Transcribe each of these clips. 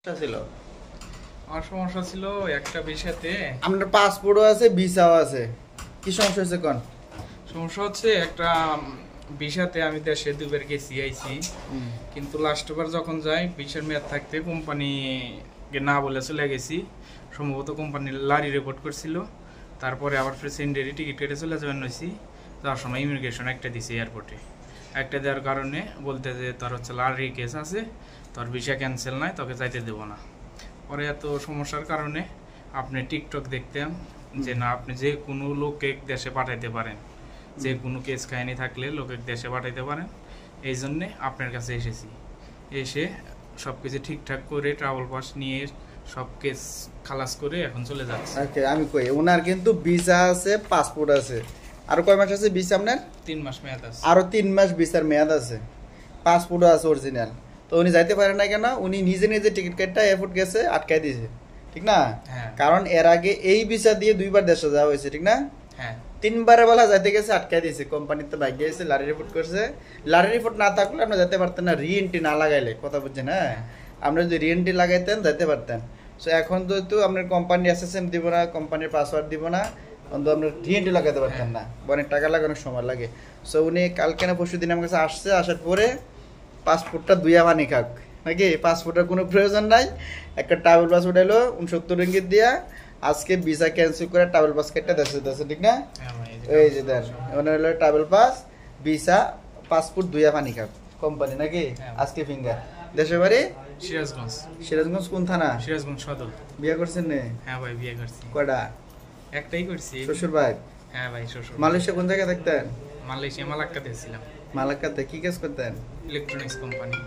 ছিল আমার সমস্যা ছিল একটা বিষয়তে। আপনার পাসপোর্টও আছে, ভিসাও আছে, কি সমস্যা হচ্ছে কোন? সমস্যা হচ্ছে একটা বিষয়তে আমি দেশে দুবার গেছি আইছি, কিন্তু লাস্টবার যখন যাই ভিসার মেয়াদ থাকতে কোম্পানিকে না বলে চলে গেছি। সম্ভবত কোম্পানি লারি রিপোর্ট করছিল, তারপরে আবার সেকেন্ডারি টিকিট কেটে চলে যাবেন হয়েছি। যাওয়ার সময় ইমিগ্রেশন একটা দিছি এয়ারপোর্টে, একটা দেওয়ার কারণে বলতে যে তোর হচ্ছে লারি কেস আছে, তোর ভিসা ক্যান্সেল নাই, তোকে যাইতে দেবো না। পরে এত সমস্যার কারণে আপনি টিকটক দেখতেন যে না আপনি যে কোনো লোককে দেশে পাঠাইতে পারেন, যে কোনো কেস কাহিনী থাকলে লোকে দেশে পাঠাইতে পারেন। এই জন্যে আপনার কাছে এসেছি। এসে সব কিছু ঠিকঠাক করে ট্রাভেল পাস নিয়ে সব কেস খালাস করে এখন চলে যাচ্ছে। ওকে, আমি কই ওনার কিন্তু ভিসা আছে, পাসপোর্ট আছে। আর কয় মাস আছে ভিসা আপনার? 3 মাস মেয়াদ আছে। আরো 3 মাস ভিসার মেয়াদ আছে, পাসপোর্টও আছে অরিজিনাল। তো উনি যাইতে পারেন না কেন? উনি নিজে নিজে টিকিট কাটটা এয়ারপোর্ট গেছে আটকাই দিয়েছে, ঠিক না? কারণ এর আগে এই ভিসা দিয়ে 2বার দেশে যাওয়া হয়েছে, ঠিক না? হ্যাঁ, 3বারের বেলা যাইতে গেছে আটকাই দিয়েছে, কোম্পানিতে বাইক গিয়েছে, লারি রিপোর্ট করছে। লারি রিপোর্ট না থাকলে আপনি যেতে পারতেন না, রি-এন্ট্রি না লাগাইলে, কথা বুঝছেন? হ্যাঁ, আপনি যদি রি-এন্ট্রি লাগাইতেন যেতে পারতেন। সো এখন তো আপনার কোম্পানি এসএসএম দিব না, কোম্পানির পাসওয়ার্ড দিব না, কিন্তু আপনার রি-এন্ট্রি লাগাতে পারতেন না, অনেক টাকা লাগে, অনেক সময় লাগে। সো উনি কালকে না পরশু দিন আমার কাছে আসছে, আসার পরে পাসপোর্টটা দুইয়া বানি খাক নাকি, পাসপোর্টের কোনো প্রয়োজন নাই, একটা ট্রাভেল পাস উঠাইলো 69 রিঙ্গিত দিয়া, আজকে ভিসা ক্যান্সেল করে ট্রাভেল পাস কেটে দেশে, ঠিক না? এই যে দেন ওনার হলো ট্রাভেল পাস, ভিসা, পাসপোর্ট দুইয়া পানি খাক কোম্পানি নাকি। আজকে ফিঙ্গার দেশে বাড়ি সিরাজগঞ্জ। সিরাজগঞ্জ কোন থানা? সিরাজগঞ্জ সদর। বিয়ে করছেন নে? হ্যাঁ ভাই, বিয়ে করছি। কয়টা? একটাই করছি। শ্বশুর ভাই? হ্যাঁ ভাই, শ্বশুর। মালয়েশিয়া কোন জায়গায় থাকতেন? মালয়েশিয়া মালাক্কাতে ছিলাম। মালাক্কাতে কি কাজ করতেন? Electronics company.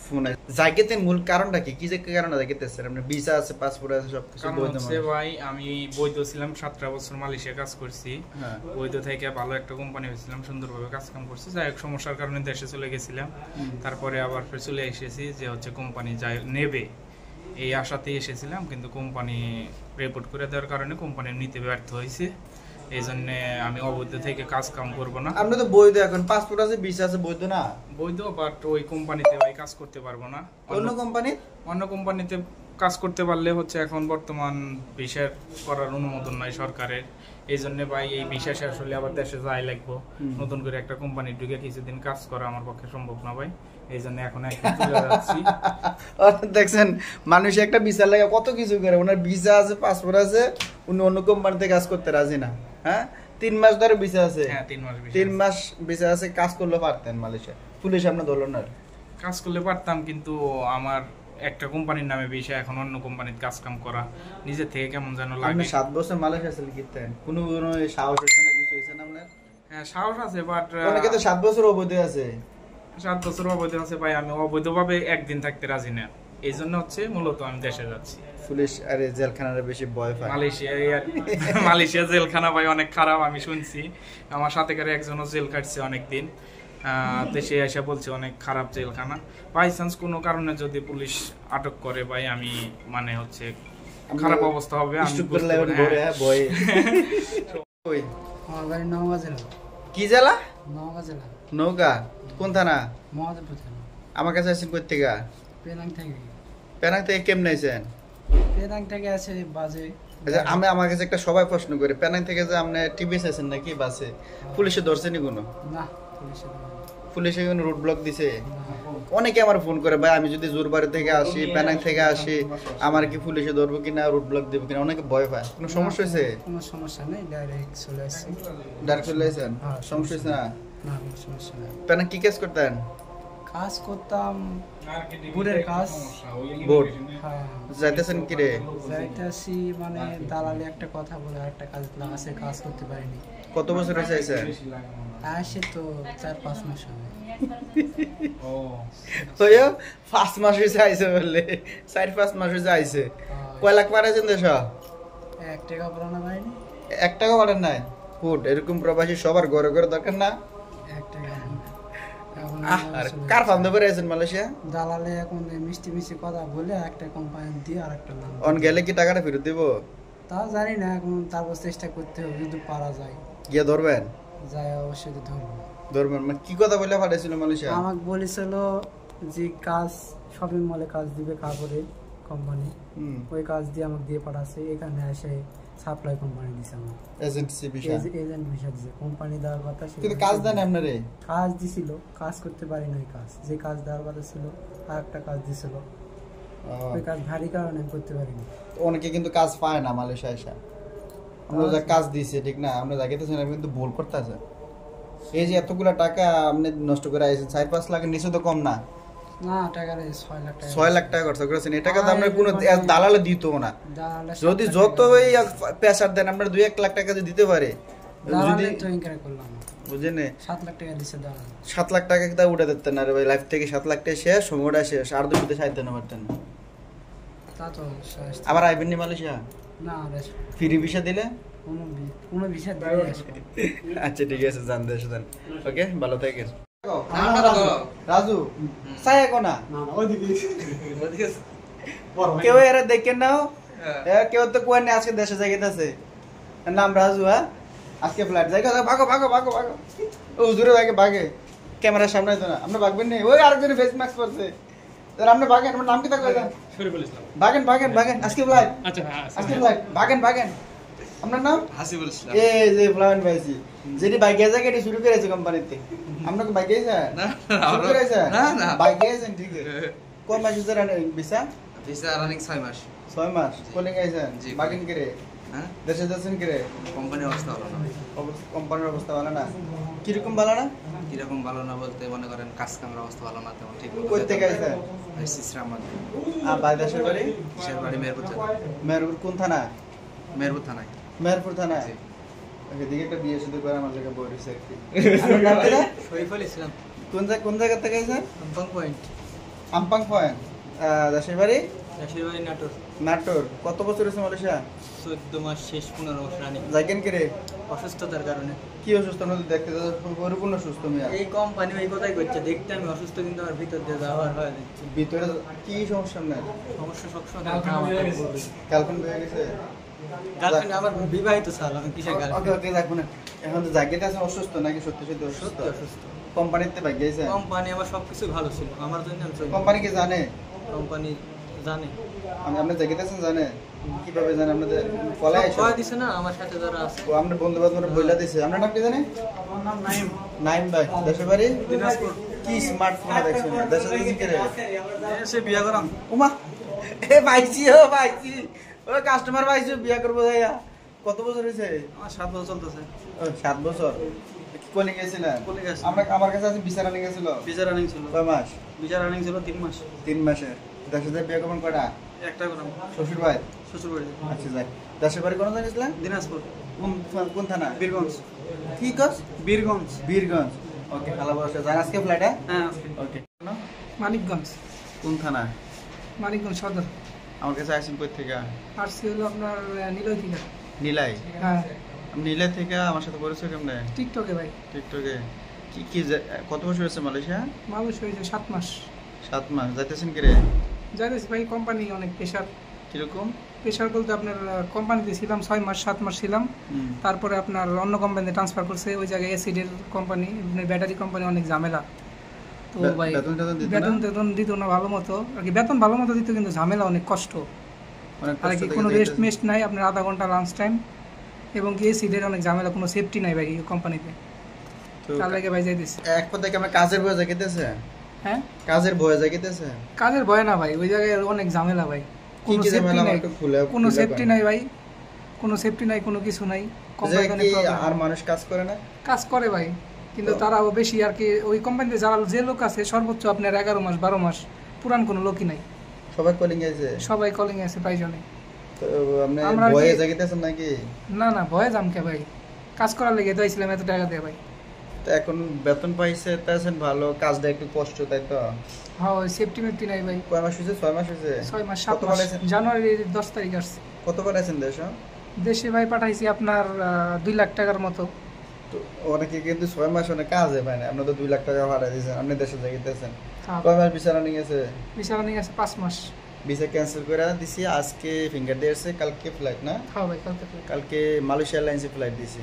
ফোন জায়গাতে মূল কারণটা কি, কি যে কারণে জায়গাতে আছেন? আপনার ভিসা আছে, পাসপোর্ট আছে, সবকিছু বৈধ আছে ভাই। আমি বৈধ ছিলাম, 17 বছর মালয়েশিয়া কাজ করছি। বৈধ থেকে ভালো একটা কোম্পানি হয়েছিলাম, সুন্দরভাবে কাজ কাম করছি। যাই হোক, সমস্যার কারণে দেশে চলে গেছিলাম। তারপরে আবার চলে এসেছি যে হচ্ছে কোম্পানি যাই নেবে এই আশাতেই এসেছিলাম, কিন্তু কোম্পানি রিপোর্ট করে দেওয়ার কারণে কোম্পানি নিতে ব্যর্থ হয়েছে। এই জন্য আমি অবৈধ থেকে কাজ কাম করবো না। আপনি তো বৈধ, এখন পাসপোর্ট আছে, ভিসা আছে, বৈধ না? বৈধ, বাট ওই কোম্পানিতে ভাই কাজ করতে পারবো না। অন্য কোম্পানিতে কাজ করতে পারলে হচ্ছে এখন বর্তমান ভিসা করার অনুমোদন নাই সরকারের। এই জন্য ভাই এই ভিসা শেষ হলে আবার দেশে যাই লাগবো, নতুন করে একটা কোম্পানি ঢুকে কিছুদিন কাজ করা আমার পক্ষে সম্ভব না ভাই। এই জন্য এখন চলে যাচ্ছি। দেখছেন, মানুষ একটা ভিসা লাগে কত কিছু করে, ওনার ভিসা আছে, পাসপোর্ট আছে, উনি অন্য কোম্পানিতে কাজ করতে রাজি না। হ্যাঁ, 3 মাস ধরে ভিসা আছে। হ্যাঁ, 3 মাস ভিসা আছে, কাজ করলে পারতেন মালয়েশিয়া, পুলিশ আপনার ধরল না? কাজ করলে পারতাম, কিন্তু আমার একটা কোম্পানির নামে বিষয়, এখন অন্য কোম্পানিতে কাজ কাম করা নিজে থেকে কেমন যেন লাগে। 7 বছর মালয়েশিয়া ছিল কিতেন, কোনো সাহস হচ্ছে না, কিছু হয়েছে না আপনার? হ্যাঁ, সাহস আছে, বাট অনেকে তো 7 বছর অবৈধ আছে। 7 বছর অবৈধ আছে ভাই, আমি অবৈধভাবে একদিন থাকতে রাজি না। এই জন্য হচ্ছে মূলত আমি দেশে যাচ্ছি। পুলিশ আরে জেলখানার বেশি ভয় পায় মালয়েশিয়া জেলখানা ভাই অনেক খারাপ, আমি শুনছি। আমার সাথে করে একজনও জেল কাটছে অনেকদিন, দেশে এসে বলছে অনেক খারাপ জেলখানা। বাই চান্স কোনো কারণে যদি পুলিশ আটক করে ভাই, আমি মানে হচ্ছে খারাপ অবস্থা হবে। কি জেলা? নৌকা কোন থানা? আমার কাছে আছেন কই থেকে? পেনাং থেকে কেমনে আছেন? পেনাং থেকে আছে বাজে। আমি আমার কাছে একটা সবাই প্রশ্ন করে, পেনাং থেকে যে আপনি টিভিএস আছেন নাকি বাসে, পুলিশে ধরছেনি কোনো? না, পুলিশে কোনো রুট ব্লক দিছে? অনেকে আমার ফোন করে, ভাই আমি যদি জোরবাড়ি থেকে আসি, পেনাং থেকে আসি, আমার কি পুলিশে ধরবো কিনা, রুট ব্লক দেবো কিনা, অনেকে ভয় পায়। কোনো সমস্যা হয়েছে? কোনো সমস্যা নেই, ডাইরেক্ট চলে আসছি। ডাইরেক্ট চলে আসেন, সমস্যা হয়েছে না? না, কোনো সমস্যা নেই। পেনাং কি কাজ করতেন? কাজ করতাম বোর্ডের কাজ। বোর্ড? হ্যাঁ। যাইতেছেন কি রে? যাইতেছি মানে দালালি একটা কথা বলে একটা কাজ আছে, কাজ করতে পারিনি। কত বছর হয়েছে আইছেন? আসে তো 4-5 মাস হবে। 5 মাস হয়েছে আইছে বললে, 4-5 মাস হয়েছে আইছে। কয় লাখ পাঠাইছেন দেশ? 1 টাকা পাঠানো পারিনি। 1 টাকা পাঠান নাই? ফুট এরকম প্রবাসী সবার ঘরে ঘরে দরকার না? 1 টাকা। কার ফান্ড করে আছেন মালয়েশিয়া? দালালে এখন মিষ্টি মিষ্টি কথা বলে একটা কোম্পানি দিয়ে আরেকটা নাম। অন গেলে কি টাকাটা ফেরত দিব? তা জানি না, এখন তারপর চেষ্টা করতে হবে, যদি পারা যায়। গিয়ে ধরবেন? যায় অবশ্যই ধরবো। ধরবেন মানে কি কথা বলে পাঠাইছিল মালয়েশিয়া? আমাকে বলেছিল যে কাজ শপিং মলে কাজ দিবে কাপড়ের কোম্পানি, হুম ওই কাজ দিয়ে আমাকে দিয়ে পাঠাচ্ছে, এখানে এসে সাপ্লাই কোম্পানি দিছে আমার এজেন্সি বিষয় এজেন্ট ভিসা দিছে, কোম্পানি দেওয়ার কথা ছিল, কিন্তু কাজ দেন আপনারে কাজ দিছিল, কাজ করতে পারি না, ওই কাজ যে কাজ দেওয়ার কথা ছিল আর একটা কাজ দিছিল, ওই কাজ ভারী কারণে আমি করতে পারিনি। অনেকে কিন্তু কাজ পায় না মালয়েশিয়া এসে। আমরা যা কাজ দিয়েছি ঠিক না, আমরা যা গেতেছেন আপনি কিন্তু ভুল করতেছে। এই যে এতগুলা টাকা আপনি নষ্ট করে আইছেন, 4-5 লাখের নিচে তো কম না। না টাকা 6 লাখ টাকা, 6 লাখ টাকা খরচ করেছেন, এই টাকা তো আপনার কোনো দালালে দিত না। দালালে যদি যতই প্রেসার দেন আপনার 2-1 লাখ টাকা যদি দিতে পারে, যদি দালালে তো ইনকার করলাম, বুঝেন 7 লাখ টাকা দিছে দালাল। 7 লাখ টাকা তা উঠে দিতেন না রে ভাই, লাইফ থেকে 7 লাখ টাকা শেষ, সময়টা শেষ, আর দুটোতে সাইতে না পারতেন না। তা তো আবার আইবেন নি মালয়েশিয়া? না বেশ ফ্রি ভিসা দিলে? কোনো বিষয় দিয়ে আসবে। আচ্ছা ঠিক আছে, জান দেশ দেন। ওকে, ভালো থাকেন। রাজু চাই কোনা কেউ এরা দেখেন নাও, কেউ তো কোয়া আজকে দেশে যাইতেছে, নাম রাজু। হ্যাঁ আজকে ফ্লাইট যাই, ভাগো ভাগো ভাগো ভাগো, ও জোরে ভাগে ভাগে, ক্যামেরার সামনে তো না, আমরা ভাগবেন নি, ওই আরেকজন ফেস মাস্ক পরছে, আপনি ভাগেন, আপনার নাম কি থাকবে? ভাগেন ভাগেন ভাগেন, আজকে ফ্লাইট, আজকে ফ্লাইট, ভাগেন ভাগেন। আপনার নাম? হাসিবুল ইসলাম। এই যে ফ্লাইন ভাইছি যেটি বাইকে যায় এটি শুরু করেছে কোম্পানিতে, আপনাকে বাইকে যায় না শুরু করেছে? না না বাইকে আছেন ঠিক আছে। কোন মাসে স্যার ভিসা? ভিসা রানিং 6 মাস। 6 মাস কোলিং আইছেন, জি। বাগিন করে হ্যাঁ দেশে যাচ্ছেন করে? কোম্পানির অবস্থা ভালো না। কোম্পানির অবস্থা ভালো না? কিরকম ভালো না? কিরকম ভালো না বলতে মনে করেন কাজ কামের অবস্থা ভালো না, তেমন ঠিক মতো কই থেকে আইছেন? সিসরাম আর বাই দেশের বাড়ি? দেশের বাড়ি মেহেরপুর জেলা, মেহেরপুর কোন থানা? মেহেরপুর থানায়। মেহেরপুর থানা। জি। ওকে, দিকে একটা বিয়ে শুধু করে আমার লাগে বড়িছে একটি। আপনার নাম কি? শরীফুল ইসলাম, কোন জায়গা থেকে আইছেন? আমপাং পয়েন্ট, আমপাং পয়েন্ট। দেশের বাড়ি? দেশের বাড়ি নাটোর। নাটোর। কত বছর হয়েছে মালয়েশিয়া? 14 মাস শেষ, 15 বছর রানি, যাইকেন কে রে? অসুস্থতার কারণে। কি অসুস্থ? নদী দেখতে তো পরিপূর্ণ সুস্থ মিয়া। এই কোম্পানি ওই কথাই করছে, দেখতে আমি অসুস্থ কিন্তু আমার ভিতর দিয়ে যাওয়ার হয় যাচ্ছে। ভিতরে কি সমস্যা নাই? সমস্যা সবসময় আমার গার্লফ্রেন্ড হয়ে গেছে? গার্লফ্রেন্ড আমার বিবাহিত সাল, আমি কিসের ওকে গার্লফ্রেন্ড? ওকে রাখবো না। এখন তো জায়গাতে আছে অসুস্থ নাকি সত্যি সত্যি অসুস্থ? অসুস্থ। কোম্পানিতে ভাগ গেছে? কোম্পানি আমার সবকিছু ভালো ছিল, আমার জন্য আমি চলি। কোম্পানি কি জানে? কোম্পানি জানে, আপনি জায়গাতে আছেন জানে? কিভাবে জানে? আপনাদের কলাই সব কয় দিছে না আমার সাথে যারা আছে। ও আপনার বন্ধু বান্ধব বইলা দিছে। আপনার নাম কি জানে? আমার নাম নাইম, নাইম ভাই। দেশের বাড়ি? দিনাজপুর। কি স্মার্টফোন দেখছেন? দেশে যাচ্ছেন কে রে? এসে বিয়া করাম। ওমা এ ভাইছি, ও ভাইছি, ও কাস্টমার ভাইছি, বিয়া করবো যাইয়া। কত বছর হয়েছে? আমার 7 বছর চলতেছে। 7 বছর। কোলে গেছিলেন? কোলে গেছি। আমার কাছে আছে বিচার আনি গেছিল। ভিসা রানিং ছিল, 6 মাস? ভিসা রানিং ছিল 3 মাস। 3 মাসে দেশে যায় বিয়ে করবেন কয়টা? একটা করাম, শ্বশুর ভাই? শ্বশুর বাড়ি আচ্ছা যাই। দেশের বাড়ি কোন জানিসলেন? দিনাজপুর, কোন থানা? বীরগঞ্জ। কি কস? বীরগঞ্জ, বীরগঞ্জ। ওকে, ভালো বসে যান আজকে ফ্লাইটে? হ্যাঁ। ওকে। মানিকগঞ্জ, কোন থানা? মানিকগঞ্জ সদর। আমার কাছে আইসেন কই থেকে? আসছি হলো আপনার নিলয় থেকে। নীলাই? হ্যাঁ, নীলাই থেকে আমার সাথে পরিচয় কেমনে? টিকটকে ভাই। টিকটকে। কি কি কত বছর হয়েছে মালয়েশিয়া? মানুষ হয়েছে 7 মাস। 7 মাস। যাইতেছেন কি রে? জানিস ভাই কোম্পানি অনেক প্রেশার। কিরকম? প্রেশার বলতে আপনার কোম্পানিতে ছিলাম 6 মাস 7 মাস ছিলাম, তারপরে আপনার অন্য কোম্পানিতে ট্রান্সফার করছে, ওই জায়গায় অ্যাসিডের কোম্পানি, ব্যাটারি কোম্পানি, অনেক ঝামেলা। তো ভাই বেতন টেতন দিত না? বেতন দিত না ভালো মতো আর কি, বেতন ভালো মতো দিত কিন্তু ঝামেলা অনেক কষ্ট অনেক আর কষ্ট কি, থেকে কোনো রেস্ট যাইতেছেন। মেস্ট নাই আপনার, আধা ঘন্টা লাঞ্চ টাইম, এবং কি অ্যাসিডের অনেক ঝামেলা, কোনো সেফটি নাই ভাই এই কোম্পানিতে, তো তার লাগে ভাই যাইতেছে। এক কথা কি আমরা কাজের বয়ে জাগিতেছে? হ্যাঁ, কাজের বয়ে জাগিতেছে? কাজের ভয় না ভাই, ওই জায়গায় অনেক ঝামেলা ভাই, কি কোনো কি সেফটি ঝামেলা নাই, একটু খুলে কোনো সেফটি নাই ভাই, কোনো সেফটি নাই, কোনো কিছু নাই। যে কোম্পানি কি আর মানুষ কাজ করে না? কাজ করে ভাই, কিন্তু তো- তারাও বেশি আর কি, ওই কোম্পানিতে যারা যে লোক আছে সর্বোচ্চ আপনার 11 মাস 12 মাস, পুরান কোনো লোকই নাই, সবাই কলিং গেছে? সবাই কলিং আছে প্রায়জনে। তো আপনি আমরা আর কি- বয়ে জাগিতেছেন নাকি? না না, ভয়ে যাম কে ভাই, কাজ করার লেগে তো আইছিলাম এত টাকা দিয়ে ভাই। তো এখন বেতন পাইছে তাছেন ভালো, কাজটা একটু কষ্ট তাই তো? হ্যাঁ, ওই সেফটি মেফটি নাই ভাই। কয় মাস হয়েছে? 6 মাস হয়েছে? 6 মাস 7 কত মাস, পাঠাইছেন? জানুয়ারির 10 তারিখ আসছে। কত পাঠাইছেন দেশ? দেশে ভাই পাঠাইছি আপনার 2 লাখ টাকার মতো। তো অনেকে কিন্তু 6 মাস অনেক কাজে পায় না, আপনার তো 2 লাখ টাকা ভাড়া দিয়েছেন, আপনি দেশে জাগিতেছেন। হ্যাঁ, কয় মাস বিচার রানিং আছে? ভিসা রানিং আছে 5 মাস। ভিসা ক্যান্সেল করে দিছি, আজকে ফিঙ্গার দিয়েছে, কালকে ফ্লাইট না? হ্যাঁ ভাই, কালকে flight। কালকে মালয়েশিয়া এয়ারলাইন্সে ফ্লাইট দিছি।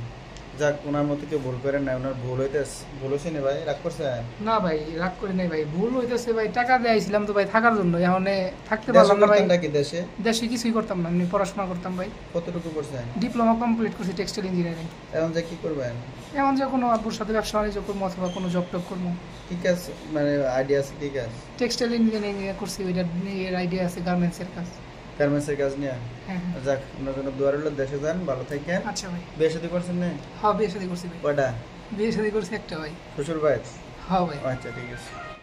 যাক ওনার মতো কেউ ভুল করেন না, ওনার ভুল হয়েছে না ভাই, রাগ করছে? না ভাই রাগ করি নাই ভাই, ভুল হইতেছে ভাই, টাকা দিয়েছিলাম তো ভাই থাকার জন্য, এখন থাকতে দেশে পারলাম না ভাই। করতেন নাকি দেশে? দেশে কিছুই করতাম না, আমি পড়াশোনা করতাম ভাই, কতটুকু করছেন? ডিপ্লোমা কমপ্লিট করছি টেক্সটাইল ইঞ্জিনিয়ারিং। এখন যে কি করবেন? এমন যে কোনো আব্বুর সাথে ব্যবসা বাণিজ্য করবো অথবা কোনো জব টব করবো। কি কাজ মানে আইডিয়া আছে? কি কাজ? টেক্সটাইল ইঞ্জিনিয়ারিং করছি, ওইটা নিয়ে আইডিয়া আছে, গার্মেন্টসের কাজ। গার্মেন্টসের কাজ নিয়ে? হ্যাঁ হ্যাঁ। যাক আপনার জন্য দোয়া রইল, দেশে যান, ভালো থাকেন। আচ্ছা ভাই। বিয়ে শাদী করছেন না? হ্যাঁ বিয়ে শাদী করছি ভাই। কয়টা? বিয়ে শাদী করছি একটা ভাই। শ্বশুর ভাই? হ্যাঁ ভাই। আচ্ছা ঠিক আছে।